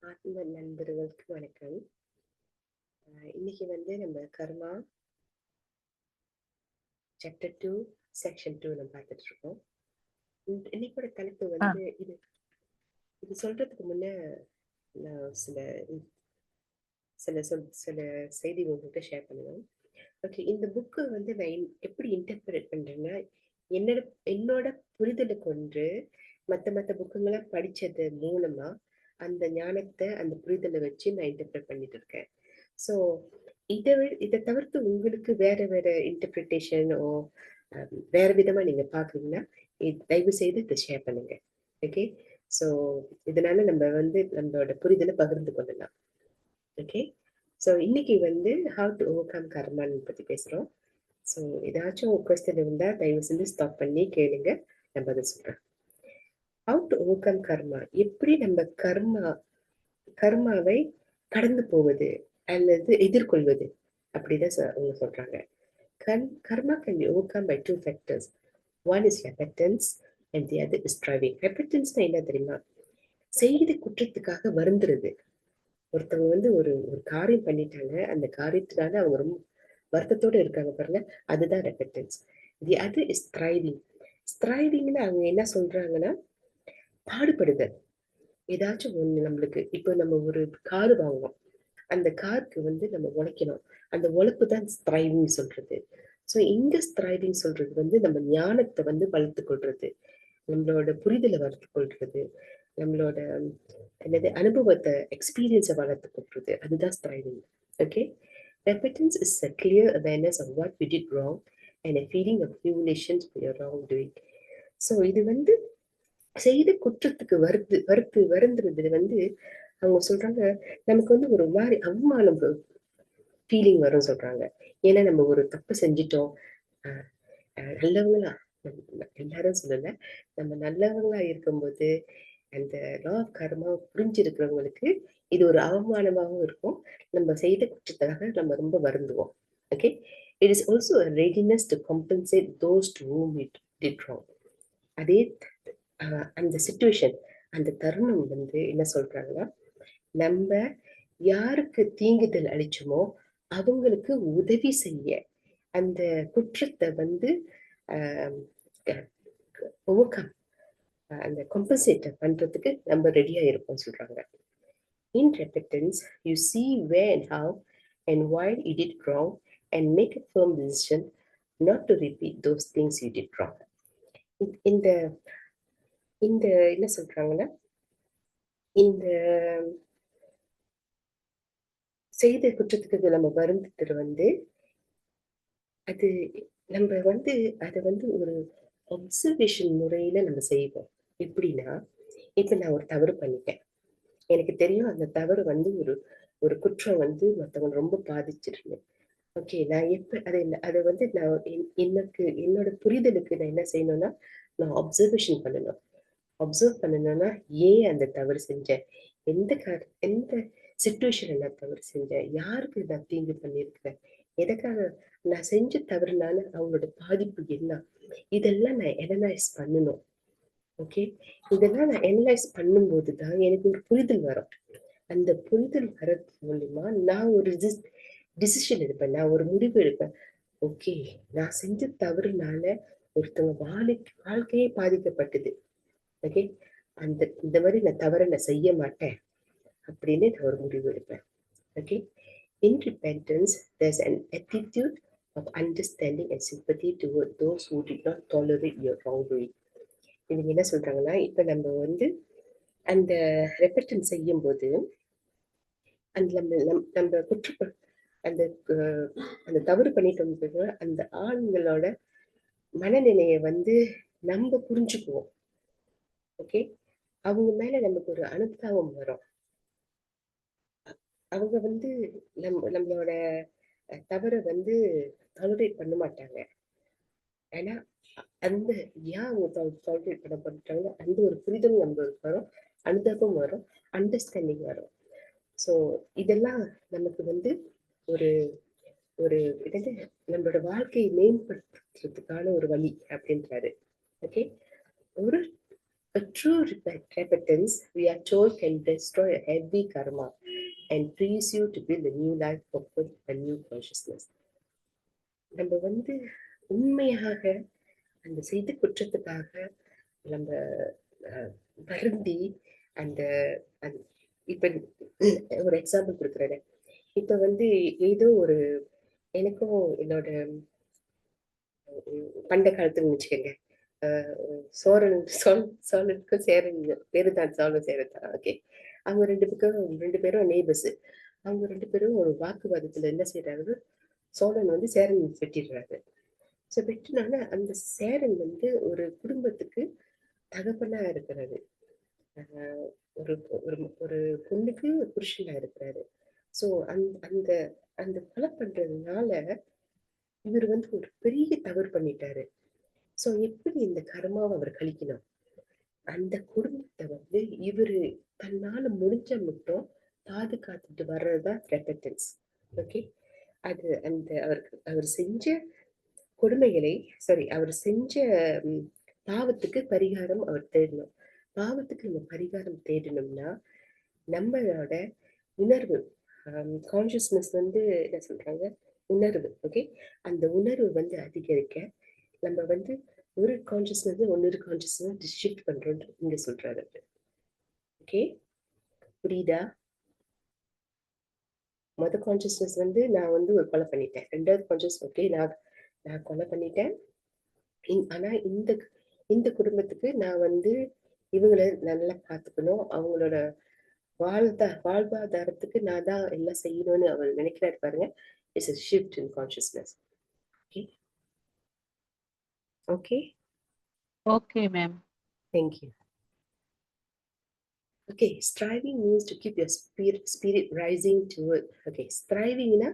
ஆத்ம நண்பர்களுக்கு வணக்கம். இன்னைக்கு நம்ம கர்மா சாப்டர் 2 செக்ஷன் 2 நம்ம பார்த்துட்டு இருக்கோம். இன்னைக்கோட தலைப்பு இது இது சொல்றதுக்கு முன்ன நான் சில செய்தி உங்ககிட்ட ஷேர் பண்ணுவேன். ஓகே, இந்த புக்கு நான் எப்படி இன்டர்பிரேட் பண்றேன்னா, என்னோட என்னோட புரிதலை கொண்டு மத்த புக்குங்களை படிச்சது மூலமா அந்த ஞானத்தை அந்த புரிதலை வச்சு நான் இன்டர்பிரேட் பண்ணிட்டு இருக்கேன். ஸோ இதை தவிர்த்து உங்களுக்கு வேற வேற இன்டர்பிரிட்டேஷன் வேற விதமா நீங்க பாக்குறீங்கன்னா தயவு செய்து இதை ஷேர் பண்ணுங்க. ஓகே, ஸோ இதனால நம்ம நம்மளோட புரிதலை பகிர்ந்து கொள்ளலாம். ஓகே, ஸோ இன்னைக்கு ஹவு டு ஓவர் கம் கர்மான்னு பத்தி பேசுறோம். ஸோ ஏதாச்சும் கொஸ்டின் இருந்தா தயவு செஞ்சு ஸ்டாப் பண்ணி கேளுங்க, நான் பதில் சொல்றேன். ஹவு டு ஓவர் கம் கர்மா, எப்படி நம்ம கர்மாவை கடந்து போவது அல்லது எதிர்கொள்வது அப்படிதான் அவங்க சொல்றாங்க. Karma can be overcome by two factors. One is repentance and the other is striving. Repentance என்ன தெரியுமா? செய்த குற்றத்துக்காக வருந்துறது. ஒருத்தவங்க ஒரு ஒரு காரியம் பண்ணிட்டாங்க, அந்த காரியத்தினால அவங்க ரொம்ப வருத்தத்தோட இருக்காங்க பாருங்க, அதுதான் repentance. The other is striving. Strivingல அவங்க என்ன சொல்றாங்கன்னா, பாடுபடுதல். ஏதாச்சும் ஒண்ணு நம்மளுக்கு இப்போ நம்ம ஒரு காரு வாங்குவோம், அந்த காருக்கு நம்ம உழைக்கணும். அந்த உழைப்பு தான் ஸ்ட்ரைவிங் சொல்றது. ஸோ இங்க ஸ்ட்ரைவிங் சொல்றது நம்ம ஞானத்தை வளர்த்து கொள்றது, நம்மளோட புரிதலை வளர்த்து கொள்றது, நம்மளோட என்னது அனுபவத்தை எக்ஸ்பீரியன்ஸை வளர்த்து கொள்றது, அதுதான் striving. Okay, repentance is a clear awareness of what we did wrong and a feeling of humiliation for your wrongdoing. So இது செய்த குற்றத்துக்கு வருந்துறது அவங்க சொல்றாங்க, நமக்கு ஒரு மாதிரி அவமானம் ஃபீலிங் வரும் சொல்றாங்க. ஏன்னா நம்ம ஒரு தப்பு செஞ்சிட்டோம். நல்லவங்களா, எல்லாரும் சொல்லல, நம்ம நல்லவங்களா இருக்கும்போது அந்த லா ஆஃப் கர்மா புரிஞ்சிருக்கிறவங்களுக்கு இது ஒரு அவமானமாகவும் இருக்கும். நம்ம செய்த குற்றத்துக்காக நம்ம ரொம்ப வருந்துவோம். Okay, it is also a readiness to compensate those to whom it did wrong. அதே அந்த சிச்சுவேஷன், அந்த தருணம் என்ன சொல்றாங்கன்னா, நம்ம யாருக்கு தீங்குதல் அளிச்சோமோ அவங்களுக்கு உதவி செய்ய அந்த குற்றத்தை ஓவர்கம் அந்த கம்பன்சேட் பண்றதுக்கு நம்ம ரெடியா இருப்போம் சொல்றாங்க. In repentance, you see where and how and why you did wrong and make a firm decision not to repeat those things you did wrong. இந்த இந்த என்ன சொல்றாங்கன்னா, இந்த செய்த குற்றத்துக்கு நம்ம வருந்தது அது நம்ம அதை ஒரு அப்சர்வேஷன் முறையில நம்ம செய்வோம். எப்படின்னா, இப்ப நான் ஒரு தவறு பண்ணிட்டேன், எனக்கு தெரியும் அந்த தவறு ஒரு ஒரு குற்றம் மத்தவங்க ரொம்ப பாதிச்சிருக்கு. ஓகே, நான் எப்ப அதை நான் எனக்கு என்னோட புரிதலுக்கு நான் என்ன செய்யணும்னா, நான் அப்சர்வேஷன் பண்ணணும். அப்சர்வ் பண்ணணும்னா, ஏன் அந்த தவறு செஞ்சேன், எந்த சிச்சுவேஷன்ல நான் தவறு செஞ்சேன், யாருக்கு நான் தீங்கு பண்ணியிருக்கிறேன், எதுக்காக நான் செஞ்ச தவறுனால அவங்களோட பாதிப்பு என்ன, இதெல்லாம் நான் அனலைஸ் பண்ணணும். ஓகே, இதெல்லாம் நான் அனலைஸ் பண்ணும்போது தான் எனக்கு ஒரு புரிதல் வரும். அந்த புரிதல் வர்றது மூலியமா நான் ஒரு டிசிஷன் எடுப்பேன், நான் ஒரு முடிவு எடுப்பேன். ஓகே, நான் செஞ்ச தவறுனால ஒருத்தவங்க வாழ்க்கையே பாதிக்கப்பட்டது. ஓகே, இந்த மாதிரி நான் தவறை நான் செய்ய மாட்டேன் அப்படின்னு நான் ஒரு முடிவு எடுப்பேன். Okay, in repentance there's an attitude of understanding and sympathy toward those who did not tolerate your wrongdoing. இவங்க என்ன சொல்றாங்கன்னா, இப்ப நம்ம அந்த ரெப்பட்டன்ஸ் செய்யும் போது அந்த நம்ம அந்த அந்த தவறு பண்ணிட்டு அந்த ஆண்களோட மனநிலையை நம்ம புரிஞ்சுக்குவோம். ஓகே, அவங்க மேல நமக்கு ஒரு அனுதாபம் வரும். அவங்க நம்மளோட தவறை டாலரேட் பண்ண மாட்டாங்க. ஏன்னா அந்த ஏன் அவங்க டாலரேட் பண்ண பண்றாங்க, அந்த ஒரு புரிதல் நம்மளுக்கு வரும், அனுதாபம் வரும், அண்டர்ஸ்டாண்டிங் வரும். ஸோ இதெல்லாம் நமக்கு ஒரு ஒரு நம்மளோட வாழ்க்கையை மேம்படுத்துறதுக்கான ஒரு வழி அப்படின்றாரு. ஓகே, ஒரு A true repentance, we are told, can destroy a heavy karma and frees you to build a new life with a new consciousness. நம்ம வந்து உண்மையாக அந்த செய்த குற்றத்துக்காக நம்ம அஹ், வருந்தி அந்த இப்ப ஒரு எக்ஸாம்பிள் கொடுக்குறேன். இப்ப வந்து ஏதோ ஒரு எனக்கும் என்னோட பண்ட காலத்துன்னு வச்சுக்கோங்க. சோழனுக்கும் சேரன் பேரு தான் சோழன் சேரன் தான். ஓகே, அவங்க ரெண்டு பேரும் நெய்பர்ஸ். அவங்க ரெண்டு பேரும் ஒரு வாக்குவாதத்துல என்ன செய்யறாரு, சோழன் வந்து சேரன் வெட்டிடுறாரு. ஸோ வெட்டினால அந்த சேரன் வந்து ஒரு குடும்பத்துக்கு தகப்பனா இருக்கிறாரு. ஒரு ஒரு ஒரு பொண்ணுக்கு புருஷனா இருக்கிறாரு. ஸோ அந்த அந்த கொலை பண்றதுனால இவர் வந்து ஒரு பெரிய தவறு பண்ணிட்டாரு. ஸோ எப்படி இந்த கர்மாவை அவர் கழிக்கணும்? அந்த குடும்பத்தை வந்து இவரு தன்னால முடிஞ்ச மட்டும் பாதுகாத்துட்டு வர்றதுதான் ரெபெட்டன்ஸ். ஓகே, அது அந்த அவர் செஞ்ச கொடுமைகளை, சாரி, அவர் செஞ்ச பாவத்துக்கு பரிகாரம் அவர் தேடணும். பாவத்துக்கு நம்ம பரிகாரம் தேடணும்னா நம்மளோட உணர்வு, கான்சியஸ்னஸ் வந்து என்ன சொல்றாங்க, உணர்வு. ஓகே, அந்த உணர்வு வந்து அதிகரிக்க நம்ம வந்து ஒரு கான்சியஸ்னஸ் இன்னொரு கான்சியஸ்னஸ் ஷிஃப்ட் பண்றோம் இங்க சொல்றாரு. ஓகே, புரியுதா? கான்சியஸ்னஸ் வந்து நான் வந்து ஒரு கொலை பண்ணிட்டேன். ரெண்டாவது கான்சியஸ், ஓகே, நான் கொலை பண்ணிட்டேன். ஆனா இந்த இந்த குடும்பத்துக்கு நான் வந்து இவங்களை நல்லா பார்த்துக்கணும், அவங்களோட வாழ்வாதாரத்துக்கு நான் தான் எல்லாம் செய்யணும்னு அவர் நினைக்கிறாரு பாருங்க. It's a shift in consciousness. Okay. Okay. Okay, ma'am. Thank you. Okay, striving means to keep your spirit rising toward. Okay, striving na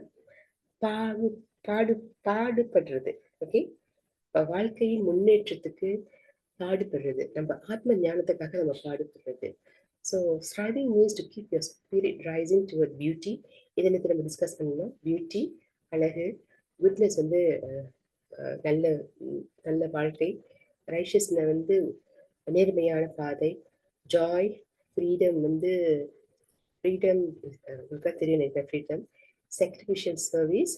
பாடுபடுறது. ஓகே, வாழ்க்கையின் முன்னேற்றத்துக்கு பாடுபடுறது, நம்ம ஆத்ம ஞானத்துக்காக நம்ம பாடுபடுறது. So striving means to keep your spirit rising toward beauty. இதை நம்ம டிஸ்கஸ் பண்ணணும். பியூட்டி, அழகு, குட்னஸ் வந்து நல்ல நல்ல வாழ்க்கை, ரைஷியஸ்ன வந்து நேர்மையான பாதை, ஜாய், ஃப்ரீடம் வந்து ஃப்ரீடம் உங்களுக்கு தெரியும் நினைக்கிறேன். ஃப்ரீடம், sacrificial சர்வீஸ்,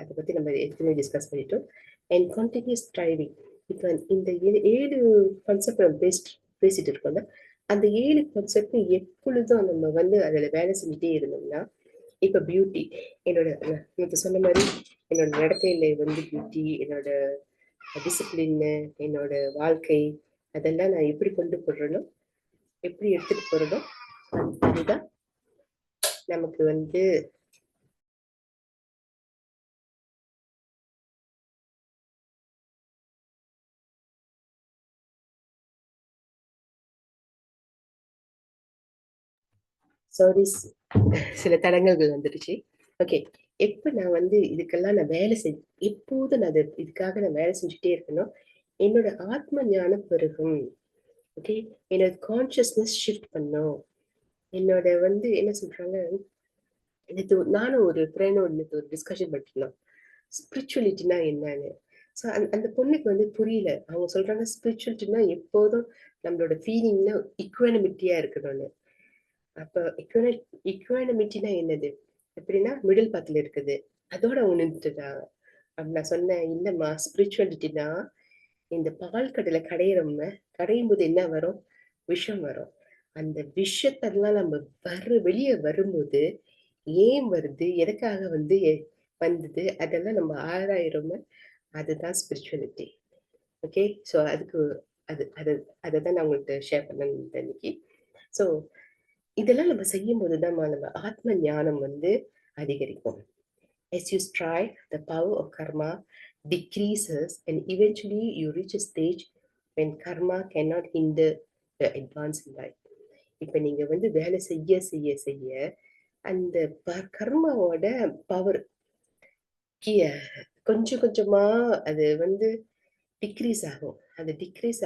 அதை பற்றி நம்ம ஏற்கனவே டிஸ்கஸ் பண்ணிட்டோம். And continuous striving. இப்போ இந்த 7 கான்செப்ட் நம்ம பேசிட்டு இருக்கோம்ல, அந்த 7 கான்செப்ட் எப்பொழுதும் நம்ம வந்து அதில் வேலை செஞ்சுட்டே இருந்தோம்னா, இப்போ பியூட்டி, என்னோட இப்போ சொன்ன மாதிரி என்னோட நடத்தையில வந்து பியூட்டி, என்னோட டிசிப்ளின், என்னோட வாழ்க்கை, அதெல்லாம் நான் எப்படி கொண்டு போடுறேனோ, எப்படி எடுத்துட்டு போறதோ, அதுதான் நமக்கு வந்து சாரி, சில தடங்கல்கள் வந்துடுச்சு. ஓகே, எப்ப நான் வந்து இதுக்கெல்லாம் நான் வேலை எப்போது நான் இதுக்காக நான் வேலை செஞ்சுட்டே இருக்கணும், என்னோட ஆத்ம ஞானம் பெருகும். ஓகே, என்னோட கான்சியஸ்னஸ் ஷிஃப்ட் பண்ணும். என்னோட வந்து என்ன சொல்றாங்க, நேற்று நானும் ஒரு ஃப்ரெண்டோட நேற்று ஒரு டிஸ்கஷன் பண்ணிருந்தோம், ஸ்பிரிச்சுவலிட்டினா என்னன்னு. ஸோ அந்த பொண்ணுக்கு வந்து புரியல. அவங்க சொல்றாங்க ஸ்பிரிச்சுவலிட்டினா எப்போதும் நம்மளோட ஃபீலிங்ல இக்குவானிமிட்டியா இருக்கணும்னு. அப்ப இக்குவானிமிட்டினா என்னது? எப்படின்னா மிடில் பாத்துல இருக்குது, அதோட உணர்ந்துட்டாங்க. அப்ப நான் சொன்னேன், இல்லம்மா, ஸ்பிரிச்சுவாலிட்டினா இந்த பால் கடலை கடையும் போது என்ன வரும்? விஷம் வரும். அந்த விஷத்தெல்லாம் நம்ம வெளியே வரும்போது ஏன் வருது, எதுக்காக வந்து வந்தது, அதெல்லாம் நம்ம ஆராயிரோம, அதுதான் ஸ்பிரிச்சுவலிட்டி. ஓகே, ஸோ அதுக்கு அது அது அதை தான் நான் உங்கள்கிட்ட ஷேர் பண்ணேன் இன்னைக்கு. ஸோ இதெல்லாம் நம்ம செய்யும் போதுதான் நம்ம ஆத்ம ஞானம் வந்து அதிகரிக்கும். As you strive, the power of karma decreases and eventually you reach a stage when karma cannot hinder the advance in life. இப்ப நீங்க வந்து வேலை செய்ய செய்ய செய்ய அந்த கர்மாவோட பவர் கொஞ்சம் கொஞ்சமா அது வந்து டிக்ரீஸ் ஆகும். அது டிக்ரீஸ்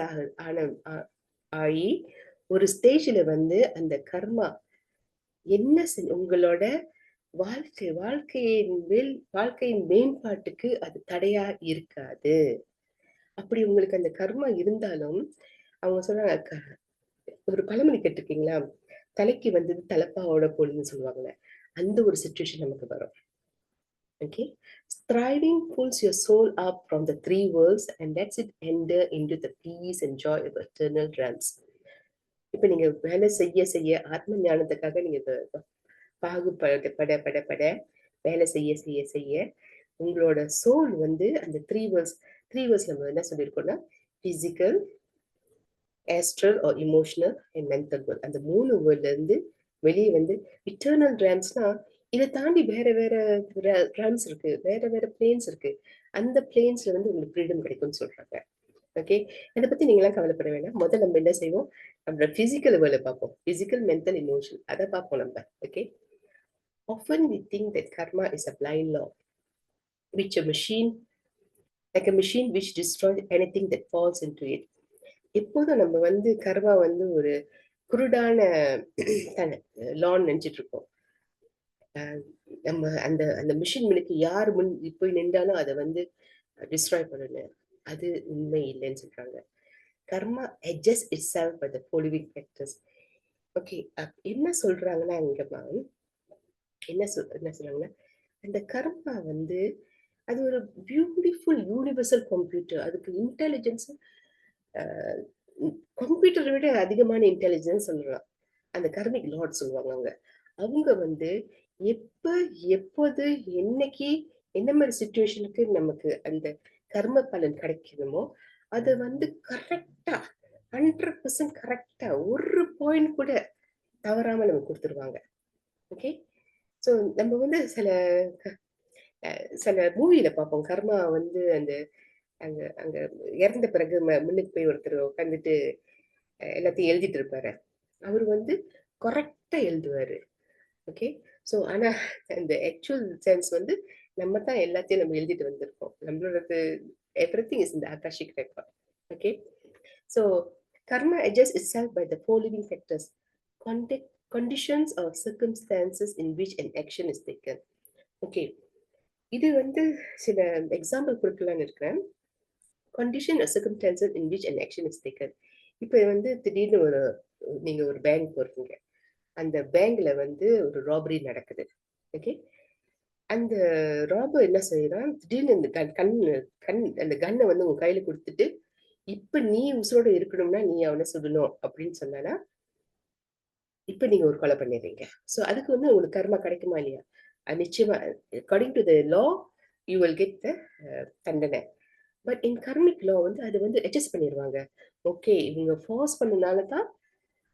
ஆகி ஒரு ஸ்டேஜ்ல வந்து அந்த கர்மா என்ன உங்களோட வாழ்க்கையின் மேம்பாட்டுக்கு அது தடையா இருக்காது. அப்படி உங்களுக்கு அந்த கர்மா இருந்தாலும் அவங்க சொல்றாங்க, ஒரு பழமொழி கேட்டிருக்கீங்களா? தலைக்கு வந்தது தலப்பாவோட பொழுதுன்னு சொல்லுவாங்கல்ல. அந்த ஒரு சிச்சுவேஷன் நமக்கு வரும். Okay. Striving pulls your soul up from the three worlds and lets it enter into the peace and joy of eternal realms. இப்ப நீங்க வேலை செய்ய செய்ய ஆத்ம ஞானத்துக்காக நீங்க பாகுபட பட பட பட வேலை செய்ய செய்ய செய்ய உங்களோட சோல் வந்து அந்த த்ரீ வேர்ஸ் நம்ம என்ன சொல்லியிருக்கோம்னா physical, astral or emotional and mental world. அந்த 3 வேர்ல்ட்ல இருந்து வெளியே வந்து இட்டர்னல் ரேம்ஸ்னா இதை தாண்டி வேற வேற ரேம்ஸ் இருக்கு, வேற வேற பிளேன்ஸ் இருக்கு. அந்த பிளேன்ஸ்ல வந்து உங்களுக்கு ஃப்ரீடம் கிடைக்கும்னு சொல்றாங்க. ஓகே. இதை பத்தி நீங்களாம் கவலைப்பட வேண்டாம். முதல்ல நம்ம என்ன செய்வோம், நம்மளோட பிசிக்கல் வேர்ல்ட பார்ப்போம். பிசிக்கல், மென்டல், இமோஷனல் அதை பார்ப்போம் நம்ம. Okay. Often we think that karma is a blind law, which a machine, like a machine which destroys anything that falls into it. எப்போதும் நம்ம வந்து கர்மா வந்து ஒரு குருடான லான்னு நினைச்சிட்டு இருக்கோம். நம்ம அந்த அந்த மிஷின் முன்னுக்கு யார் முன் போய் நின்றாலும் அதை வந்து டிஸ்ட்ராய் பண்ணணும். அது உண்மை இல்லைன்னு சொல்றாங்க. கர்மா adjusts itself by the following factors. Okay. என்ன சொல்றாங்கன்னா இங்கம்மா என்ன சொல்றாங்கன்னா அந்த கர்மா வந்து அது ஒரு பியூட்டிஃபுல் யூனிவர்சல் கம்ப்யூட்டர். அதுக்கு இன்டெலிஜென்ஸ் கம்ப்யூட்டரை விட அதிகமான இன்டெலிஜென்ஸ் சொல்லலாம். அந்த கர்மிக் லார்ட் சொல்லுவாங்க. அவங்க வந்து எப்போது என்னைக்கு என்ன மாதிரி சுச்சுவேஷனுக்கு நமக்கு அந்த கர்ம பலன் கிடைக்கணுமோ அதை வந்து கரெக்டா 100% கரெக்டா ஒரு பாயிண்ட் கூட தவறாம நமக்கு கொடுத்துருவாங்க. ஓகே. ஸோ நம்ம வந்து சில மூவியில பார்ப்போம். கர்மா வந்து அந்த அங்க அங்க இறந்த பிறகு முன்னுக்கு போய் ஒருத்தர் உட்காந்துட்டு எல்லாத்தையும் எழுதிட்டு இருப்பாரு. அவர் வந்து கரெக்டா எழுதுவாரு. ஓகே. ஸோ ஆனா அந்த ஆக்சுவல் சென்ஸ் வந்து நம்ம தான் எல்லாத்தையும் நம்ம எழுதிட்டு வந்திருக்கோம். நம்மளோட everything is in the Akashic record. Okay. So karma adjusts itself by the following factors: conditions or circumstances in which an action is taken. Okay. இது வந்து சில எக்ஸாம்பிள் கொடுக்கலான்னு இருக்கிறேன். condition or circumstances in which an action is taken. இப்போ வந்து திடீர்னு நீங்க ஒரு பேங்க் போறீங்க. அந்த பேங்க்ல வந்து ஒரு ராபரி நடக்குது. ஓகே. அந்த ராபர் என்ன செய்யறான், திடீர்னு இந்த அந்த கன்னை வந்து உங்க கையில கொடுத்துட்டு, இப்ப நீ உசுரோட இருக்கணும்னா நீ அவனை சுடணும் அப்படின்னு சொன்னானா இப்ப நீங்க ஒரு கொலை பண்ணிடுறீங்க. ஸோ அதுக்கு வந்து உங்களுக்கு கர்மா கிடைக்குமா இல்லையா? நிச்சயமா according to the law you will get the தண்டனை. பட் இன் கர்மிக் லா வந்து அது வந்து அட்ஜஸ்ட் பண்ணிடுவாங்க. ஓகே, இவங்க ஃபோர்ஸ் பண்ணனால தான்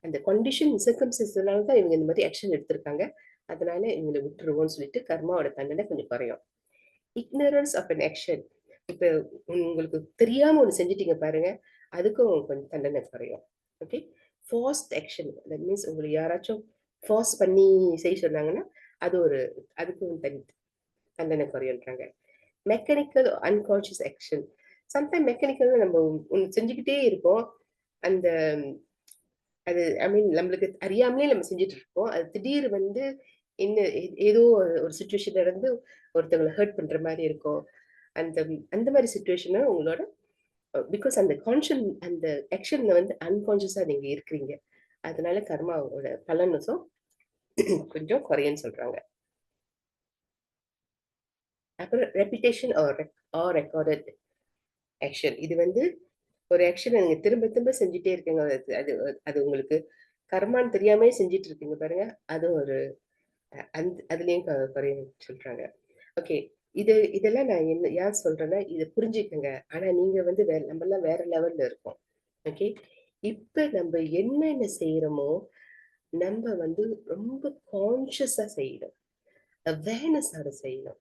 அந்த கண்டிஷன் சர்க்கம்ஸ்டன்ஸ்னால தான் இவங்க இந்த மாதிரி ஆக்ஷன் எடுத்திருக்காங்க. அதனால இவங்களை விட்டுருவோம்னு சொல்லிட்டு கர்மாவோட தண்டனை கொஞ்சம் குறையும். Ignorance of an action. இப்ப உங்களுக்கு தெரியாம ஒன்று செஞ்சுட்டீங்க பாருங்க, அதுக்கும் கொஞ்சம் தண்டனை குறையும். Okay. Forced action, that means உங்களுக்கு யாராச்சும் ஃபோர்ஸ் பண்ணி செய்ய சொன்னாங்கன்னா அதுக்கும் தண்டனை குறையுன்றாங்க. Mechanical unconscious action. Sometime mechanical நம்ம ஒன்று செஞ்சுக்கிட்டே இருப்போம். அந்த அது ஐ மீன் நம்மளுக்கு அறியாமலே நம்ம செஞ்சுட்டு இருப்போம். அது திடீர் வந்து ஏதோ ஒரு சுச்சுவேஷன் நடந்து ஒருத்தவங்களை ஹர்ட் பண்ற மாதிரி இருக்கும். அந்த மாதிரி சுச்சுவேஷனை உங்களோட பிகாஸ் அந்த அந்த ஆக்ஷன்ல வந்து அன்கான்சியஸா நீங்க இருக்கிறீங்க. அதனால கர்மாவோட பலனும் கொஞ்சம் குறையன்னு சொல்றாங்க. அப்புறம் ரெபிடேஷன் ஆர் ரெக்கார்டட் ஆக்ஷன். இது வந்து ஒரு ஆக்ஷன் நீங்க திரும்ப திரும்ப செஞ்சுட்டே இருக்கீங்க. அது அது உங்களுக்கு கர்மான்னு தெரியாம செஞ்சுட்டு இருக்கீங்க பாருங்க, அது ஒரு அதுலயும் குறையும் சொல்றாங்க. ஓகே. இதெல்லாம் நான் ஏன் சொல்றேன்னா இதை புரிஞ்சுக்கங்க. ஆனா நீங்க வந்து நம்ம எல்லாம் வேற லெவல்ல இருக்கோம். ஓகே. இப்ப நம்ம என்னென்ன செய்யறோமோ நம்ம வந்து ரொம்ப கான்சியஸா செய்யணும், அவேர்னஸோட செய்யணும்.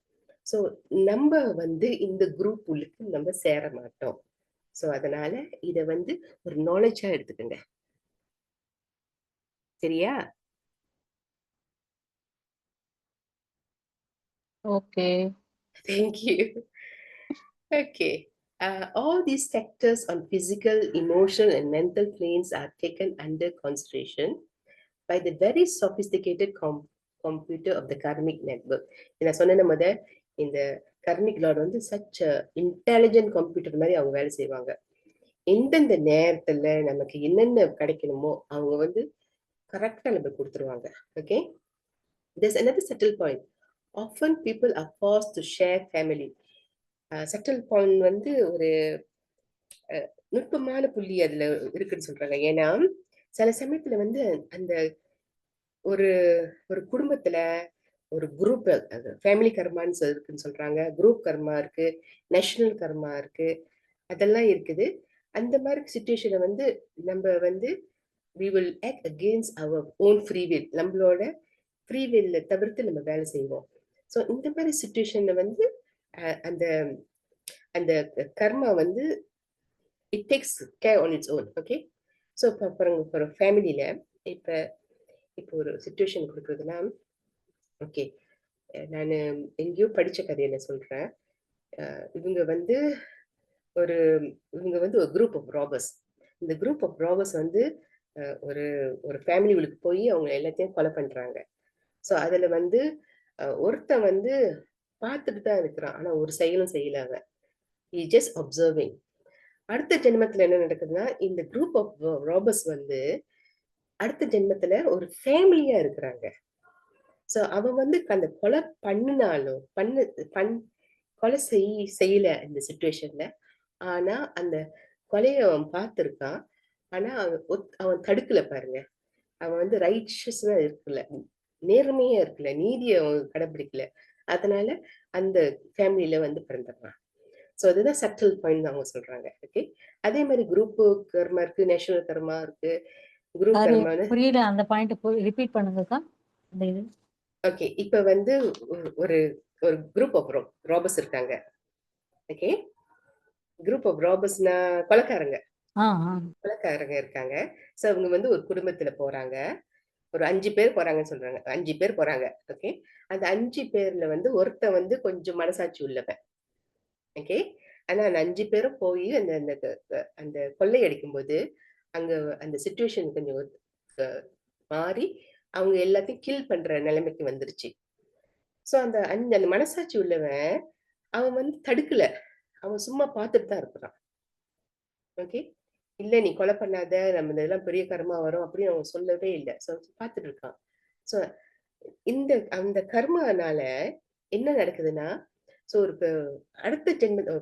ஸோ நம்ம வந்து இந்த குரூப் உள்ளுக்கு நம்ம சேர மாட்டோம். ஸோ அதனால இத வந்து ஒரு நாலேஜா எடுத்துக்கங்க. சரியா? Okay. Thank you. Okay. All these factors on physical, emotional, and mental planes are taken under consideration by the very sophisticated computer of the karmic network. நான் சொன்ன முத இந்த கர்மிக் லார்ட் வந்து சச் இன்டெலிஜென்ட் கம்ப்யூட்டர் மாதிரி அவங்க வேலை செய்வாங்க. எந்தெந்த நேரத்துல நமக்கு என்னென்ன கிடைக்கணுமோ அவங்க வந்து கரெக்டா நம்ம கொடுத்துருவாங்க. Okay, there's another subtle point. Often people are forced to share family. Subtle point வந்து ஒரு நுட்பமான புள்ளி அதுல இருக்குன்னு சொல்றாங்க. ஏன்னா சில சமயத்துல வந்து அந்த ஒரு ஒரு குடும்பத்துல ஒரு குரூப் ஃபேமிலி கர்மான்னு இருக்குன்னு சொல்றாங்க, குரூப் கர்மா இருக்கு, நேஷனல் கர்மா இருக்கு, அதெல்லாம் இருக்குது. அந்த மாதிரி சுச்சுவேஷனை வந்து நம்ம வந்து we will act against our own free will. நம்மளோட ஃப்ரீ வில்ல தவிர்த்து நம்ம வேலை செய்வோம். ஸோ இந்த மாதிரி சுச்சுவேஷன்ல வந்து அந்த அந்த கர்மா வந்து it takes care on its own. Okay, so இப்போ பாருங்க, இப்போ ஒரு ஃபேமிலியில இப்போ இப்போ ஒரு சுச்சுவேஷன் கொடுக்குறதுனா, ஓகே, நான் எங்கேயோ படிச்ச கதையில சொல்றேன். இவங்க வந்து ஒரு இவங்க வந்து ஒரு குரூப் ஆஃப் ராபர்ஸ். இந்த குரூப் ஆஃப் ராபர்ஸ் வந்து ஒரு ஒரு ஃபேமிலிகளுக்கு போய் அவங்க எல்லாத்தையும் கொலை பண்றாங்க. ஸோ அதுல வந்து ஒருத்தன் வந்து பார்த்துட்டு தான் இருக்கிறான், ஆனா ஒரு செயலும் செய்யல அவன். he just observing. அடுத்த ஜென்மத்துல என்ன நடக்குதுன்னா, இந்த குரூப் ஆஃப் ராபர்ஸ் வந்து அடுத்த ஜென்மத்துல ஒரு ஃபேமிலியா இருக்கிறாங்க. ஸோ அவன் வந்து அந்த கொலை பண்ணினாலும் கொலை செய்யல இந்த சுச்சுவேஷன்ல. ஆனா அந்த கொலையை அவன் பார்த்திருக்கான். ஆனா அவன் தடுக்கல பாருங்க. அவன் வந்து ரைட்ஷஸா இருக்குல்ல, நேர்மையா இருக்குல்ல, நீதியை அவன் கடைபிடிக்கல. அதனால அந்த ஃபேமிலியில வந்து பிறந்துடுறான். ஸோ அதுதான் சட்டில் பாயிண்ட் அவங்க சொல்றாங்க. ஓகே, அதே மாதிரி குரூப் கர்மா இருக்கு, நேஷனல் கர்மா இருக்கு. குரூப் கர்மா புரியல, அந்த பாயிண்ட் ரிப்பீட் பண்ணுங்கக்கா. அந்த இது ஓகே, இப்ப வந்து ஒரு ஒரு குரூப் ஆஃப் ராபர்ஸ் இருக்காங்க. ஓகே, குரூப் ஆஃப் ராபர்ஸ்னா கொலைக்காரங்க. கொலைக்காரங்க இருக்காங்க. ஸோ அவங்க வந்து ஒரு குடும்பத்துல போறாங்க. ஒரு 5 பேர் போறாங்கன்னு சொல்றாங்க. 5 பேர் போறாங்க. ஓகே, அந்த 5 பேர்ல வந்து ஒருத்தன் வந்து கொஞ்சம் மனசாட்சி உள்ளவன். ஓகே, ஆனா அந்த 5 பேரும் போய் அந்த அந்த அந்த கொள்ளை அடிக்கும் போது அங்க அந்த சிச்சுவேஷன் கொஞ்சம் மாறி அவங்க எல்லாத்தையும் கில் பண்ற நிலைமைக்கு வந்துருச்சு. ஸோ அந்த அந்த மனசாட்சி உள்ளவன் அவன் வந்து தடுக்கல, அவன் சும்மா பார்த்துட்டு தான் இருக்கிறான். ஓகே, இல்ல நீ கொலை பண்ணாத, நம்ம இதெல்லாம் பெரிய கர்மா வரும் அப்படின்னு அவன் சொல்லவே இல்லை. ஸோ பார்த்துட்டு இருக்கான். ஸோ இந்த அந்த கர்மானால என்ன நடக்குதுன்னா, ஸோ ஒரு அடுத்த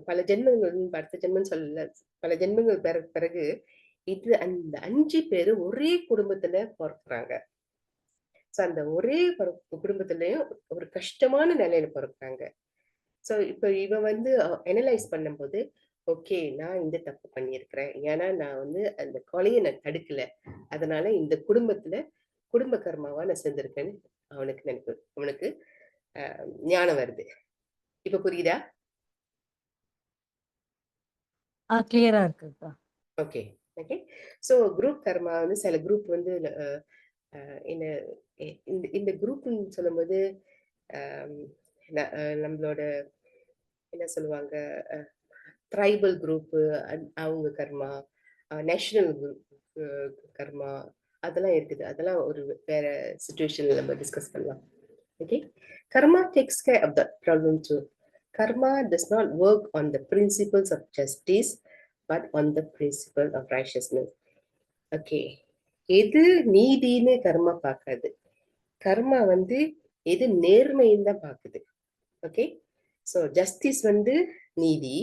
பல ஜென்மங்கள், அடுத்த ஜென்மம் சொல்லல, பல ஜென்மங்கள் பிறகு இது அந்த 5 பேரு ஒரே குடும்பத்துல பிறக்குறாங்க. ஸோ அந்த ஒரே குடும்பத்திலயும் ஒரு கஷ்டமான நிலையில பிறக்குறாங்க. ஸோ இப்ப இவன் வந்து அனலைஸ் பண்ணும்போது, ஓகே, நான் இந்த தப்பு பண்ணியிருக்கிறேன், ஏன்னா நான் வந்து அந்த கொலையை நான் தடுக்கல, அதனால இந்த குடும்பத்துல குடும்ப கர்மாவா நான் செஞ்சிருக்கேன்னு அவனுக்கு ஞானம் வருது. இப்ப புரியுதா? கிளியரா இருக்குக்கா. Okay, okay. ஸோ குரூப் கர்மா வந்து சில குரூப் வந்து என்ன இந்த குரூப்னு சொல்லும்போது நம்மளோட என்ன சொல்லுவாங்க, ட்ரைபல் குரூப் அவங்க கர்மா, நேஷனல் கர்மா, அதெல்லாம் இருக்குது. அதெல்லாம் ஒரு வேற சிச்சுவேஷன்ல நம்ம டிஸ்கஸ் பண்ணலாம். Okay, karma takes care of the problem too. Karma does not work on the principles of justice but on the principle of righteousness. Okay, எது நீதின்னு கர்மா பார்க்காது, கர்மா வந்து எது நேர்மைன்னு தான் பார்க்குது. ஓகே, ஸோ ஜஸ்டிஸ் வந்து நீதி,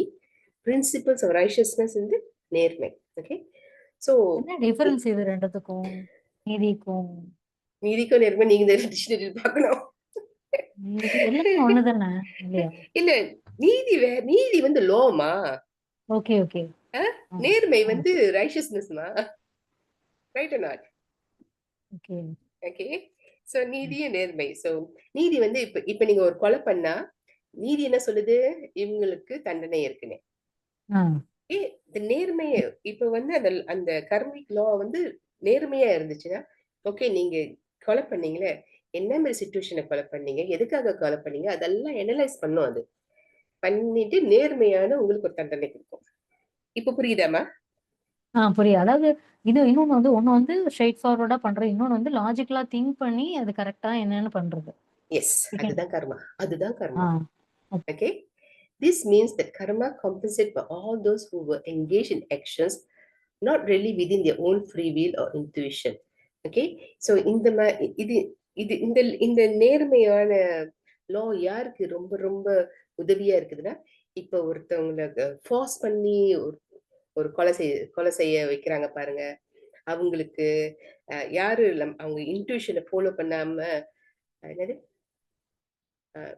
பிரின்சிபல்ஸ் ஆஃப் ரைஷியஸ்னஸ் வந்து நேர்மை. ஓகே, ஸோ என்ன டிஃபரன்ஸ் இது ரெண்டுத்துக்கும், நீதிக்கும்? நீதிக்கும் நேர்மை நீங்க டிக்ஷனரி பார்க்கணும். எல்லாமே ஒண்ணுதானே இல்லையா? இல்ல, நீதி வந்து லோமா, ஓகே ஓகே. நேர்மை வந்து ரைஷியஸ்னஸ்மா, right or not? Okay okay, so நீதியும் நேர்மை. ஸோ நீதி வந்து இப்ப நீங்க ஒரு கொலை பண்ணா நீதி என்ன சொல்லுது, இவங்களுக்கு தண்டனை இருக்குன்னு. இந்த நேர்மையை இப்ப வந்து அந்த அந்த கர்மிக் லா வந்து நேர்மையா இருந்துச்சுன்னா, ஓகே, நீங்க கொலை பண்ணீங்களே, என்ன மாதிரி சுச்சுவேஷனை கொலை பண்ணீங்க, எதுக்காக கொலை பண்ணீங்க, அதெல்லாம் அனலைஸ் பண்ணும். அது பண்ணிட்டு நேர்மையான உங்களுக்கு ஒரு தண்டனை கொடுக்கும். இப்ப புரியுதாமா? புரியுது. அதாவது இது இன்னொன்னு வந்து ஒண்ணு வந்து ஸ்ட்ரெயிட் ஃபார்வர்டா பண்றது, இன்னொன்னு வந்து லாஜிக்கலா திங்க் பண்ணி அது கரெக்டா என்னன்னு பண்றது. எஸ், அதுதான் கர்மா, அதுதான் karma. Okay, This means that karma compensates for all those who were engaged in actions not really within their own free will or intuition. Okay, so இந்த இது இது இந்த இந்த நேர்மையான லா யாருக்கு ரொம்ப ரொம்ப உதவியா இருக்குதுன்னா, இப்ப ஒருத்தவங்கள ஃபோர்ஸ் பண்ணி ஒரு ஒரு கொலை செய்ய வைக்கிறாங்க பாருங்க. அவங்களுக்கு யாரு அவங்க இன்ட்யூஷனை ஃபாலோ பண்ணாம என்னது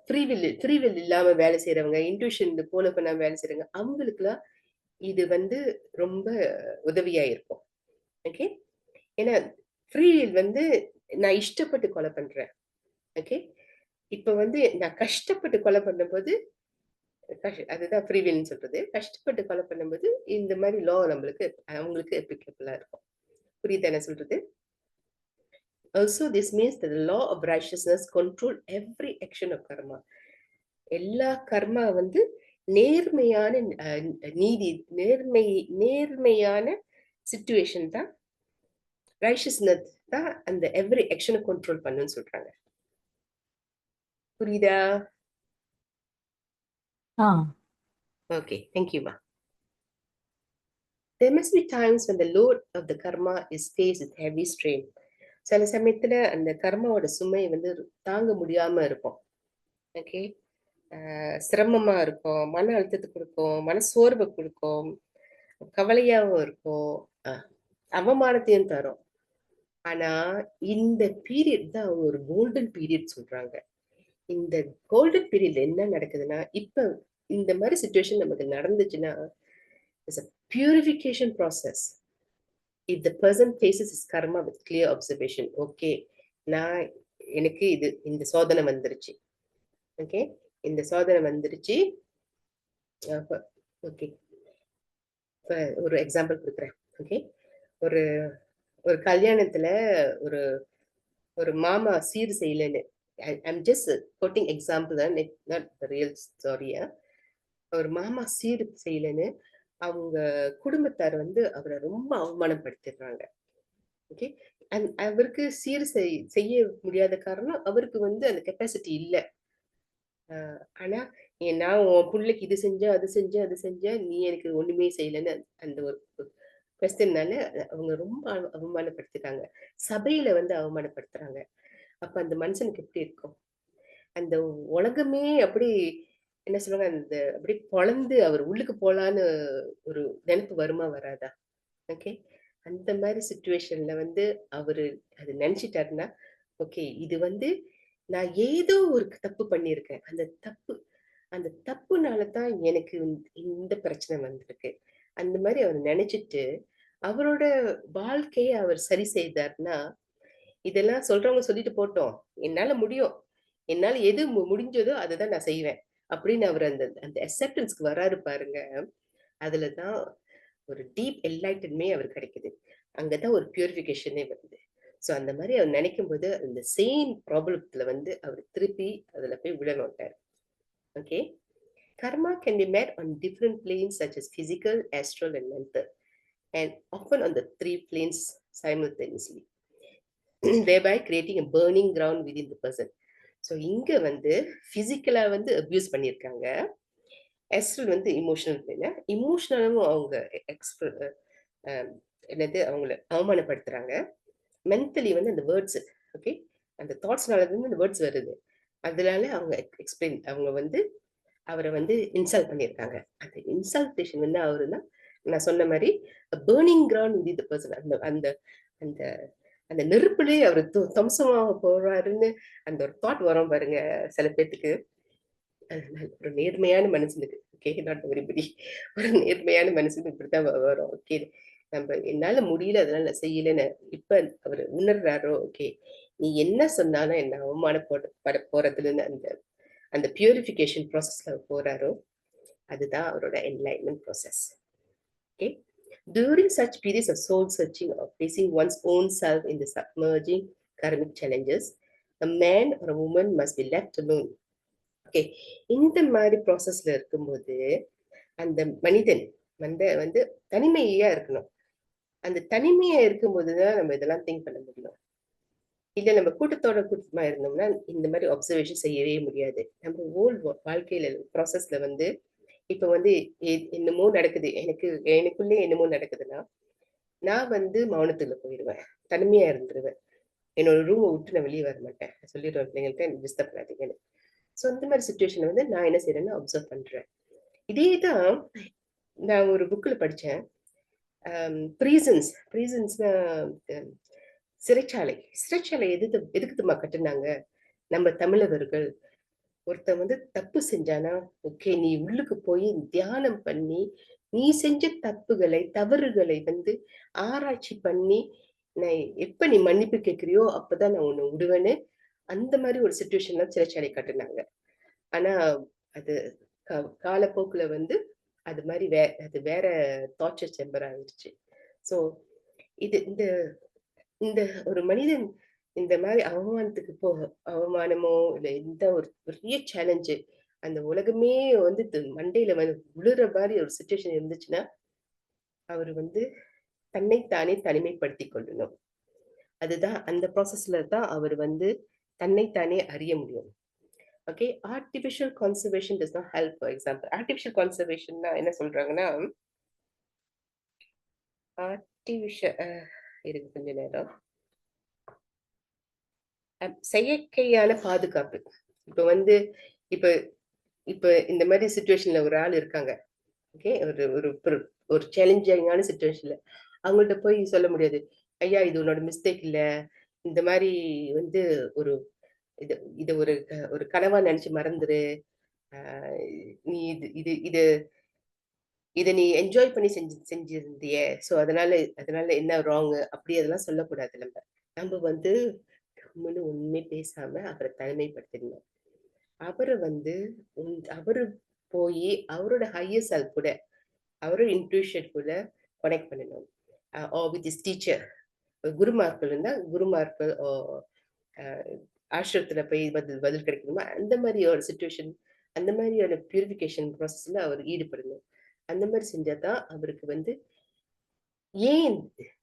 ஃப்ரீ வில் இல்லாம வேலை செய்யறவங்க, இன்ட்யூஷன் ஃபாலோ பண்ணாம வேலை செய்யறவங்க, அவங்களுக்குலாம் இது வந்து ரொம்ப உதவியா இருக்கும். ஓகே, ஏன்னா ஃப்ரீ வில் வந்து நான் இஷ்டப்பட்டு கொலை பண்றேன். ஓகே, இப்ப வந்து நான் கஷ்டப்பட்டு கொலை பண்ணும்போது அதுதான் ஃப்ரீ வில்னு சொல்றது. கஷ்டப்பட்டு கொலை பண்ணும்போது இந்த மாதிரி லா நம்மளுக்கு அவங்களுக்கு applicable-ஆ இருக்கும். புரியுதா என்ன சொல்றது? Also, this means that the law of righteousness control every action of karma. எல்லா கர்மா வந்து நேர்மையான நீதி நேர்மையான சிச்சுவேஷன் தான் ரைஷியஸ்னஸ் தான் அந்த எவ்ரி ஆக்ஷனை கண்ட்ரோல் பண்ணுன்னு சொல்றாங்க. புரியுதா? Okay, thank you, ma. There must be times when the load of the karma is faced with heavy strain. சில சமயத்துல அந்த கர்மாவோட சுமை வந்து தாங்க முடியாம இருக்கும். ஓகே, சிரமமா இருக்கும், மன அழுத்தத்தை கொடுக்கும், மன சோர்வை கொடுக்கும், கவலையாவும் இருக்கும், அவமானத்தையும் தரும். ஆனா இந்த பீரியட் தான் ஒரு கோல்டன் பீரியட் சொல்றாங்க. இந்த கோல்டன் பீரியட்ல என்ன நடக்குதுன்னா, இப்ப இந்த மாதிரி சிச்சுவேஷன் நமக்கு நடந்துச்சுன்னா, it's a purification process. If the person faces his karma with clear observation, okay, நான் எனக்கு இந்த சோதனை வந்துருச்சு. ஓகே, இந்த சோதனை வந்துருச்சு. ஓகே, ஒரு எக்ஸாம்பிள் கொடுக்குறேன். ஓகே, ஒரு ஒரு கல்யாணத்துல ஒரு ஒரு மாமா சீர் செய்யலன்னு, I'm just quoting example, not real ஸ்டோரியா. ஒரு மாமா சீர் செய்யலன்னு அவங்க குடும்பத்தார் வந்து அவரை ரொம்ப அவமானப்படுத்திடுறாங்க. ஓகே, அவருக்கு சீர் செய்ய முடியாத காரணம் அவருக்கு வந்து அந்த கெப்பாசிட்டி இல்லை. ஆனா நான் உன் பிள்ளைக்கு இது செஞ்சேன், அது செஞ்சேன், அது செஞ்சேன், நீ எனக்கு ஒண்ணுமே செய்யலைன்னு அந்த ஒரு கொஸ்டின்னால அவங்க ரொம்ப அவமானப்படுத்திட்டாங்க. சபையில வந்து அவமானப்படுத்துறாங்க. அப்ப அந்த மனுஷனுக்கு எப்படி இருக்கும்? அந்த உலகமே அப்படி என்ன சொல்லுவாங்க, அந்த அப்படி பொளந்து அவர் உள்ளுக்கு போலான்னு ஒரு நினைப்பு வருமா வராதா? ஓகே, அந்த மாதிரி சிச்சுவேஷன்ல வந்து அவரு அது நினைச்சிட்டாருன்னா, ஓகே, இது வந்து நான் ஏதோ ஒரு தப்பு பண்ணியிருக்கேன். அந்த தப்புனால தான் எனக்கு இந்த பிரச்சனை வந்திருக்கு. அந்த மாதிரி அவர் நினைச்சிட்டு அவரோட வாழ்க்கையை அவர் சரி செய்தார்னா, இதெல்லாம் சொல்றவங்க சொல்லிட்டு போட்டோம், என்னால முடியும், என்னால எது முடிஞ்சதோ அதுதான் நான் செய்வேன் அப்படின்னு அவர் அந்த அந்த அக்செப்டன்ஸ்க்கு வராரு பாருங்க. அதுலதான் ஒரு டீப் என்லைட்டன்மே அவர் கிடைக்குது. அங்கதான் ஒரு பியூரிஃபிகேஷனே வருது. சோ அந்த மாதிரி அவர் நினைக்கும் போது அந்த சேம் ப்ராப்ளத்துல வந்து அவர் திருப்பி அதுல போய் விழ மாட்டார். Okay, karma can be met on different planes such as physical, astral and mental, and often on the three planes simultaneously, thereby creating a burning ground within the person. So இங்க வந்து பிசிக்கலா வந்து அபியூஸ் பண்ணியிருக்காங்க. Astral வந்து emotional plane. இமோஷனலும் அவங்க என்னது அவங்கள அவமானப்படுத்துறாங்க. Mentally வந்து அந்த வேர்ட்ஸ், ஓகே, அந்த தாட்ஸ்னால இருந்து அந்த வேர்ட்ஸ் வருது. அதனால அவங்க அவங்க வந்து அவரை வந்து இன்சல்ட் பண்ணியிருக்காங்க. அந்த இன்சல்டேஷன் வந்து அவருன்னா நான் சொன்ன மாதிரி burning ground with the person. அந்த அந்த அந்த அந்த நெருப்புலயே அவர் தம்சமாக போறாருன்னு அந்த ஒரு தாட் வரும் பாருங்க சில பேத்துக்கு. ஒரு நேர்மையான மனுஷனுக்கு, ஓகே, நாட் எவரிபடி, ஒரு நேர்மையான மனுஷனுக்கு இப்படித்தான் வரும். ஓகே, நம்ம என்னால முடியல அதனால நான் செய்யலன்னு இப்ப அவர் உணர்றாரோ, ஓகே, நீ என்ன சொன்னாலும் என்ன அவமானப்பட போறதுன்னு அந்த அந்த பியூரிஃபிகேஷன் ப்ராசஸ்ல போறாரோ, அதுதான் அவரோட enlightenment process. Okay, during such periods of soul searching or facing one's own self in the submerging karmic challenges, a man or a woman must be left alone. Okay, இந்த மாதிரி ப்ராசஸ்ல இருக்கும்போது அந்த மனிதன் வந்து தனிமையா இருக்கணும். அந்த தனிமையா இருக்கும்போதுதான் நம்ம இதெல்லாம் திங்க் பண்ண முடியும். இல்ல நம்ம கூட்டமா இருந்தோம்னா இந்த மாதிரி அப்சர்வேஷன் செய்யவே முடியாது. நம்ம வாழ்க்கையில ப்ராசஸ்ல வந்து இப்ப வந்து என்னமோ நடக்குது. எனக்குள்ளே என்னமோ நடக்குதுன்னா, நான் வந்து மௌனத்துல போயிருவேன். தனிமையா இருந்துருவேன். என்னோட ரூம விட்டு நான் வெளிய வரமாட்டேன். சொல்லிருவேன் பிள்ளைங்கள்ட்ட என்ன டிஸ்டர்ப் பண்ணாதீங்கன்னு. ஸோ இந்த மாரி சிச்சுவேஷன்ல வந்து நான் என்ன செய்றேன்னா, அப்சர்வ் பண்றேன். இதே தான் நான் ஒரு புக்ல படிச்சேன். ப்ரிசன்ஸ்னா அ சிறைச்சாலை. சிறைச்சாலை எதுக்கு தெரியுமா கட்டுனாங்க? நம்ம தமிழர்கள். ஒருத்தன் வந்து தப்பு செஞ்சானா, ஓகே நீ உள்ளுக்கு போய் தியானம் பண்ணி, நீ செஞ்ச தவறுகளை வந்து ஆராய்ச்சி பண்ணி, நான் எப்ப நீ மன்னிப்பு கேட்கிறியோ, அப்பதான் நான் உன்ன விடுவேன்னு, அந்த மாரி ஒரு சிச்சுவேஷன்ல சிறைச்சாலை கட்டுனாங்க. ஆனா, அது க காலப்போக்குல வந்து அது வேற டார்ச்சர் சேம்பர் ஆயிடுச்சு. ஸோ இது இந்த இந்த ஒரு மனிதன் இந்த மாரி அவமானமோ, இல்ல எந்த ஒரு பெரிய சேலஞ்சு அந்த உலகமே வந்து மண்டையில வந்து விழுற மாரி ஒரு சிச்சுவேஷன் இருந்துச்சுன்னா, அவரு வந்து தன்னைத்தானே தனிமைப்படுத்திக் கொள்ளணும். அதுதான் அந்த ப்ராசஸ்ல தான் அவரு வந்து தன்னைத்தானே அறிய முடியும். Okay. Artificial conservation does not help for example. Artificial கன்சர்வேஷன்னா என்ன சொல்றாங்கன்னா, ஆர்டிபிஷியல் இருங்க கொஞ்ச நேரம். செயற்கையான பாதுகாப்பு. இப்ப வந்து இப்ப இப்ப இந்த மாரி சிச்சுவேஷன்ல ஒரு ஆள் இருக்காங்க. ஓகே. ஒரு ஒரு ஒரு ஒரு சேலஞ்சிங்கான சிச்சுவேஷன்ல. அவங்கள்ட்ட போய் சொல்ல முடியாது. ஐயா இது உன்னோட மிஸ்டேக் இல்ல. இந்த மாரி வந்து ஒரு இது இத ஒரு கனவா நெனச்சு மறந்துரு. அ நீ இது இத நீ என்ஜாய் பண்ணி செஞ்சிருந்தியே. ஸோ அதனால என்ன ராங்கு அப்படி அதெல்லாம் சொல்லக்கூடாது நம்ப. நம்ப வந்து கம்முனு ஒண்ணுமே பேசாம அவர தனிமைப்படுத்திடணும். அவர வந்து அவரு போயி அவரோட ஹையர் செல்ஃப் கூட, அவரோட இன்ட்யூஷன் கூட கனெக்ட் பண்ணணும். Or with his teacher. குருமார்கள் இருந்தா குருமார்கள் அ ஆஷ்ரமத்துல போய் பதில் பதில் கிடைக்கணுமா, அந்த மாரி ஒரு சிச்சுவேஷன் அந்த மாரியான பியூரிஃபிகேஷன் ப்ராசஸ்ல அவர் ஈடுபடணும். அந்த மாரி செஞ்சா தான் அவருக்கு வந்து ஏன்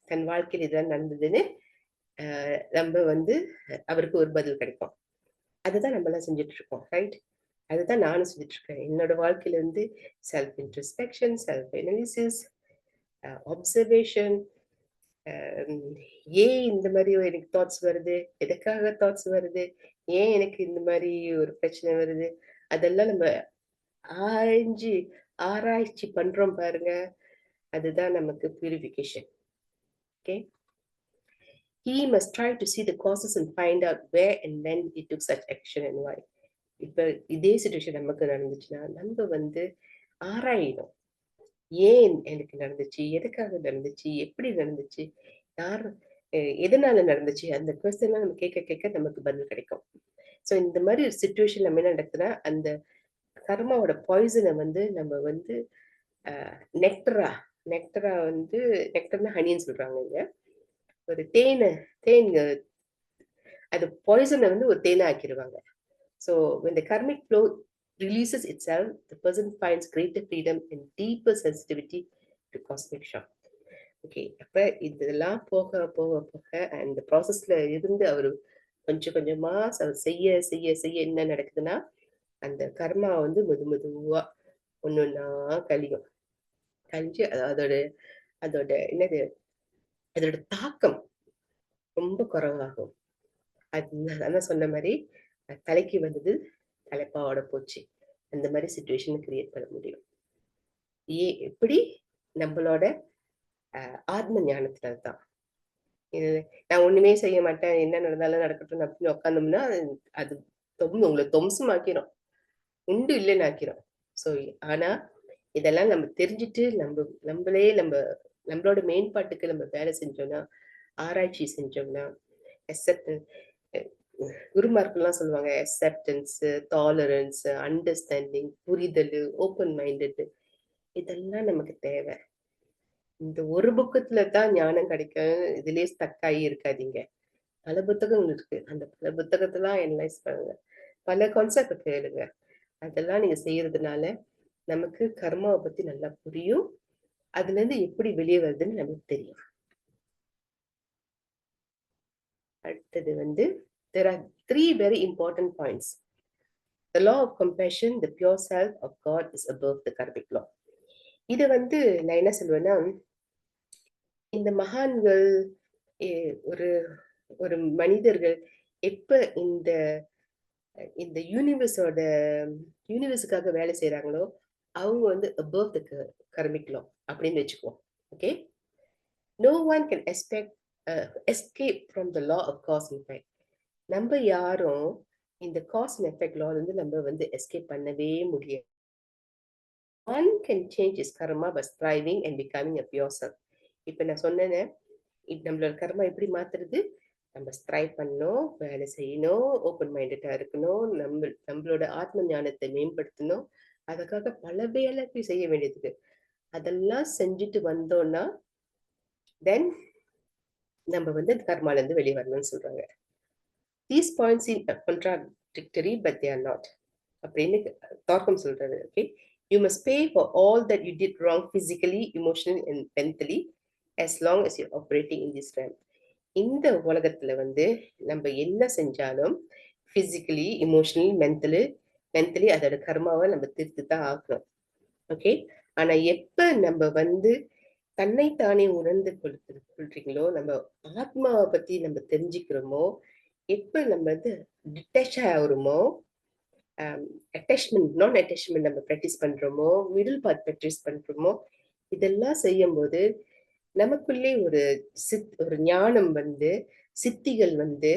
தன் வாழ்க்கையில இதெல்லாம் நடந்ததுன்னு நம்ம வந்து அவருக்கு ஒரு பதில் கிடைக்கும். அதுதான் நம்மலாம் செஞ்சுட்டு இருக்கோம். ரைட்? அதுதான் நானும் செஞ்சுட்டு இருக்கேன். என்னோட வாழ்க்கையில வந்து self introspection, self analysis, observation, அ ஏன் இந்த மாரி எனக்கு தாட்ஸ் வருது? எதுக்காக தாட்ஸ் வருது? ஏன் எனக்கு இந்த மாரி ஒரு பிரச்சனை வருது? அதெல்லாம் நம்ம ஆய்ஞ்சு ஆராய்ச்சி பண்றோம் பாருங்க. அதுதான் நமக்கு purification. Okay. He must try to see the causes and find out where and when he took such action and why. இப்ப இதே சிச்சுவேஷன் நமக்கு நடந்துச்சுன்னா, நம்ம வந்து ஆராயணும். ஏன் எனக்கு நடந்துச்சு? எதுக்காக நடந்துச்சு? எப்படி நடந்துச்சு? யார் எதனால நடந்துச்சு? அந்த கொஸ்டின்லாம் நம்ம கேட்க கேட்க நமக்கு பதில் கிடைக்கும். ஸோ இந்த மாரி ஒரு சிச்சுவேஷன் நம்ம என்ன நடக்குதுன்னா, அந்த கர்மாவோட பாய்சன வந்து நம்ம வந்து அ நெக்டரா நெக்டரா வந்து நெக்டர்னா ஹனின்னு சொல்றாங்க இங்க. ஒரு தேன் அது பாய்சன வந்து ஒரு தேனா ஆக்கிருவாங்க. So when the karmic flow releases itself, the person finds greater freedom and deeper sensitivity to cosmic shock. Okay. அப்ப இதெல்லாம் போக போக போக அந்த ப்ராசஸ்ல இருந்து அவரு கொஞ்சம் கொஞ்சமா செய்ய என்ன நடக்குதுன்னா, அந்த கர்மா வந்து மெதுவா ஒண்ணொன்னா கழியும். கழிஞ்சு அதோட அதோட என்னது அதோட தாக்கம் ரொம்ப குறைவாகும். அது அதான் சொன்ன மாரி தலைக்கு வந்தது தலைப்பாவோட போச்சு. அந்த மாரி சிச்சுவேஷன் கிரியேட் பண்ண முடியும். எப்படி? நம்பளோட ஆத்ம ஞானத்துல தான். இது நான் ஒண்ணுமே செய்ய மாட்டேன். என்ன நடந்தாலும் நடக்கட்டும் அப்படின்னு உட்கார்ந்தோம்னா, அது உங்கள தொம்சமாக்கிரும். உண்டு இல்லன்னு ஆக்கிரும். ஸோ ஆனா, இதெல்லாம் நம்ம தெரிஞ்சுட்டு நம்மளோட மேம்பாட்டுக்கு நம்ம வேலை செஞ்சோம்னா, ஆராய்ச்சி செஞ்சோம்னா, அக்செப்டன்ஸ் அ குருமார்கள்லாம் சொல்லுவாங்க. அக்செப்டன்ஸ், டாலரன்ஸ், அண்டர்ஸ்டாண்டிங், புரிதலு, ஓப்பன் மைண்டட் இதெல்லாம் நமக்கு தேவை. இந்த ஒரு புக்கத்துல தான் ஞானம் கிடைக்கும். இதுலயே ஸ்டக் ஆகி இருக்காதீங்க. பல புத்தகங்கள் இருக்கு. அந்த பல புத்தகத்தலாம் அனலைஸ் பண்ணுங்க. பல கான்செப்ட் கேளுங்க. அதெல்லாம் நீங்க செய்யறதுனால, நமக்கு கர்மாவ பத்தி நல்லா புரியும். அதுலருந்து எப்படி வெளிய வருதுன்னு நமக்கு தெரியும். அடுத்தது வந்து, there are 3 very important points. The law of compassion, the pure self of God is above the karmic law. இது வந்து நான் என்ன சொல்லுவேன்னா, இந்த மகான்கள் ஒரு ஒரு மனிதர்கள் எப்ப இந்த இந்த யூனிவர்ஸுக்காக வேலை செய்யறாங்களோ அவங்க வந்து above the karmic law அப்படின்னு வச்சுக்குவோம். Okay, no one can escape from the law of cause and effect. நம்ம யாரும் இந்த காஸ் அண்ட் எஃபெக்ட் law வந்து நம்ம வந்து எஸ்கேப் பண்ணவே முடியாது. One can change his karma by striving and becoming a pure self. இப்ப நான் சொன்னேன்னு, நம்மளோட கர்மா எப்படி மாத்துறது? நம்ம ஸ்ட்ரைவ் பண்ணணும், வேலை செய்யணும், ஓப்பன் மைண்டடா இருக்கணும், நம்மளோட ஆத்ம ஞானத்தை மேம்படுத்தணும். அதுக்காக பல வேலைக்கு செய்ய வேண்டியது. அதெல்லாம் செஞ்சுட்டு வந்தோம்னா தென் நம்ம வந்து கர்மால இருந்து வெளியே வரணும்னு சொல்றாங்க. These points seem contradictory, but they are not. அப்படின்னு தார்க்கம் சொல்றாரு. Okay, you must pay for all that you did wrong physically, emotionally and mentally as long as you're operating in this realm. இந்த உலகத்துல வந்து நம்ம என்ன செஞ்சாலும் பிசிக்கலி, இமோஷனலி, மென்டலி அதோட கர்மாவை நம்ம திருத்து தான் ஆகணும். ஓகே, ஆனா எப்ப நம்ம வந்து தன்னைத்தானே உணர்ந்து கொள்றீங்களோ, நம்ம ஆத்மாவை பத்தி நம்ம தெரிஞ்சுக்கிறோமோ, எப்ப நம்ம வந்து டிட்டாச் ஆகுறோமோ, அட்டாச்மெண்ட் நான் அட்டாச்மெண்ட் நம்ம ப்ராக்டிஸ் பண்றோமோ, மிடில் பார்ட் ப்ராக்டிஸ் பண்றோமோ, இதெல்லாம் செய்யும் போது நமக்குள்ளே ஒரு ஞானம் வந்து, சித்திகள் வந்து,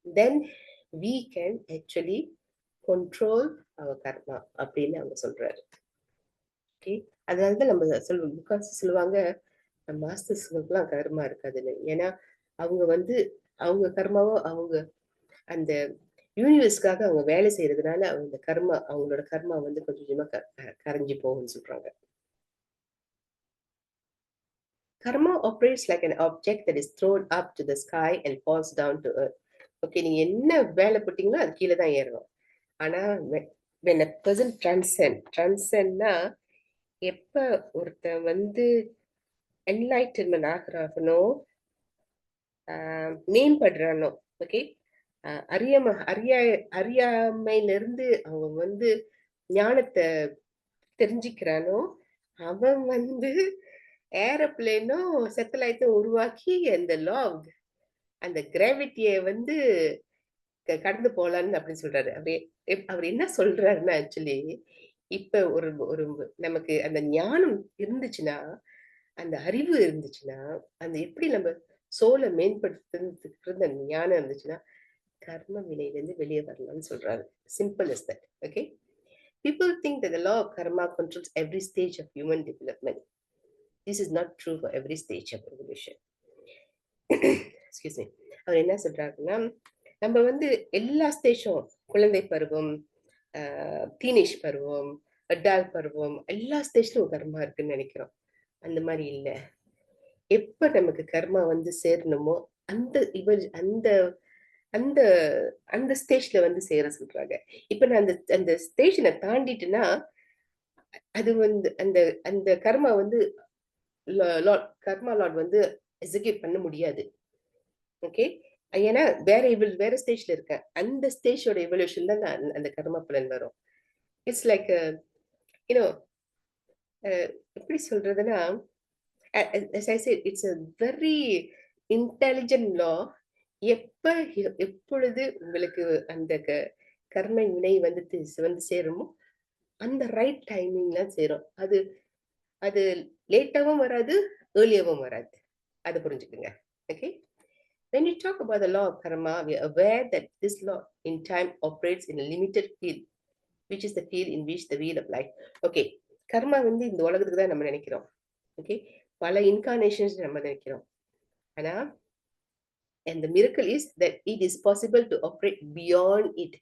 then we can actually control our karma அப்படின்னு அவங்க சொல்றாரு. ஓகே, அதனாலதான் நம்ம சொல்லுவாங்க மாஸ்டர்ஸ்களுக்குலாம் கர்மா இருக்காதுன்னு. ஏன்னா அவங்க வந்து அவங்க கர்மாவோ அவங்க அந்த யூனிவர்ஸ்க்காக அவங்க வேலை செய்யறதுனால அவங்க கர்மா, அவங்களோட கர்மா வந்து கொஞ்சம் கொஞ்சமா கரைஞ்சு போகும்னு சொல்றாங்க. Karma operates like an object that is thrown up to the sky and falls down to earth. Okay, நீங்க என்ன வேலை போட்டீங்களோ அது கீழே தான் ஏறணும். ஆனா when a person transcendனா எப்ப ஒருத்தன் வந்து என்லைட்டன்மெண்ட் ஆகிறானோ, மேம்படுறானோ, ஓகே, அறியாமையிலிருந்து அவன் வந்து ஞானத்தை தெரிஞ்சுக்கிறானோ, அவன் வந்து ஏரோப்ளேனும் சேட்டலைட்டும் உருவாக்கி அந்த அந்த கிராவிட்டியை வந்து கடந்து போலான்னு அப்படின்னு சொல்றாரு. அவர் என்ன சொல்றாருன்னா, ஆக்சுவலி இப்ப ஒரு நமக்கு அந்த ஞானம் இருந்துச்சுன்னா, அந்த அறிவு இருந்துச்சுன்னா, அந்த எப்படி நம்ம சோலை மேம்படுத்துறதுக்கு அந்த ஞானம் இருந்துச்சுன்னா கர்ம வினையிலிருந்து வெளியே வரலாம்னு சொல்றாரு. Simple is that. Okay, people think that the law of karma controls every stage of human development. This is not true for every stage of evolution. Excuse me. அவர் என்ன சொல்றாருன்னா, நம்ம வந்து எல்லா ஸ்டேஜும், குழந்தை பருவம், டீனேஜ் பருவம், அடால்ட் பருவம், எல்லா ஸ்டேஜ்லயும் கர்மா இருக்குன்னு நினைக்கிறோம். அந்த மாதிரி இல்ல. எப்ப நமக்கு கர்மா வந்து சேரணுமோ அந்த அந்த அந்த அந்த ஸ்டேஜ்ல வந்து சேர சொல்றாங்க. இப்ப நான் அந்த ஸ்டேஜ் நான் தாண்டிட்டுன்னா அது வந்து அந்த அந்த கர்மா வந்து கர்மா லார்ட் வந்து எக்ஸிக்யூட் பண்ண முடியாது. ஓகே, ஏன்னா வேற ஸ்டேஜ்ல இருக்கேன். அந்த ஸ்டேஜோட எவல்யூஷன் தான் அந்த கர்மா பலன் வரும். இட்ஸ் லைக் யூனோ எப்படி சொல்றதுன்னா, as I said, it's a very intelligent law. எப்பொழுது உங்களுக்கு அந்த கர்ம வினை வந்து சேருமோ அந்த ரைட் டைமிங்ல சேரும். அது லேட்டாவும் வராது, ஏர்லியாவும் வராது. அதை புரிஞ்சுக்குங்க. Okay, when you talk about the law of karma, we are aware that this law in time operates in a limited field, which is the field in which the wheel of life. ஓகே, கர்மா வந்து இந்த உலகத்துக்கு தான் நம்ம நினைக்கிறோம். Okay, பல incarnations நம்ம நினைக்கிறோம். ஆனா and the miracle is that it is possible to operate beyond it.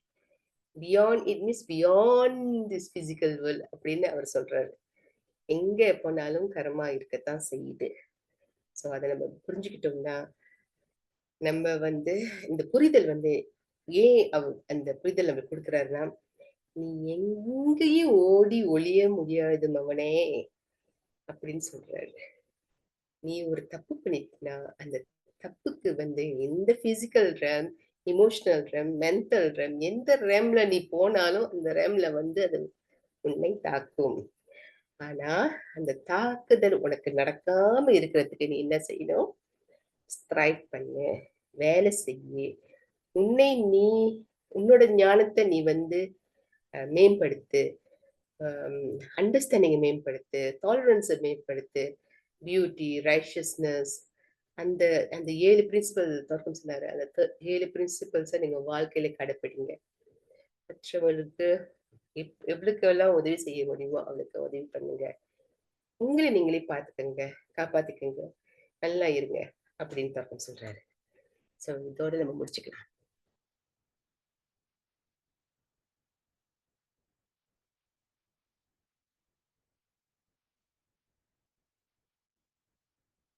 Beyond it means beyond this physical world அப்படின்னு அவர் சொல்றாரு. எங்க போனாலும் கர்மா இருக்கத்தான் செய்யுது. சோ அதை நம்ம புரிஞ்சுக்கிட்டோம்னா நம்ம வந்து இந்த புரிதல் வந்து ஏன் அந்த புரிதல் நம்ம கொடுக்குறாருன்னா, நீ எங்கேயும் ஓடி ஒளிய முடியாது மவனே அப்படின்னு சொல்றாரு. நீ ஒரு தப்பு பண்ணினா அந்த தப்புக்கு வந்து எந்த physical emotional RAM, mental RAM, எந்த ரெம்ல நீ போனாலும் அந்த ரெம்ல வந்து அது உன்னை தாக்கும். ஆனா, அந்த தாக்குதல் உனக்கு நடக்காம இருக்கிறதுக்கு நீ என்ன செய்யணும்? ஸ்ட்ரைக் பண்ணு, வேலை செய்யு. உன்னை நீ உன்னோட ஞானத்த நீ வந்து மேம்படுத்து. அண்டர்ஸ்டாண்டிங்க மேம்படுத்து, டாலரன்ஸ மேம்படுத்து, பியூட்டி, ரைச்சியஸ்னஸ் அந்த அந்த 7 பிரின்சிபல் தொர்க்கம் சொன்னாரு. அந்த 7 பிரின்சிபல்ஸ நீங்க வாழ்க்கையில கடைப்பிடிங்க. மற்றவர்களுக்கு எவ்வளவுக்கெல்லாம் உதவி செய்ய முடியுமோ அவளுக்கு உதவி பண்ணுங்க. உங்கள நீங்களே பார்த்துக்கங்க, காப்பாத்திக்கங்க, நல்லா இருங்க அப்படின்னு தொர்க்கம் சொல்றாரு. ஸோ இதோட நம்ம முடிச்சுக்கலாம்.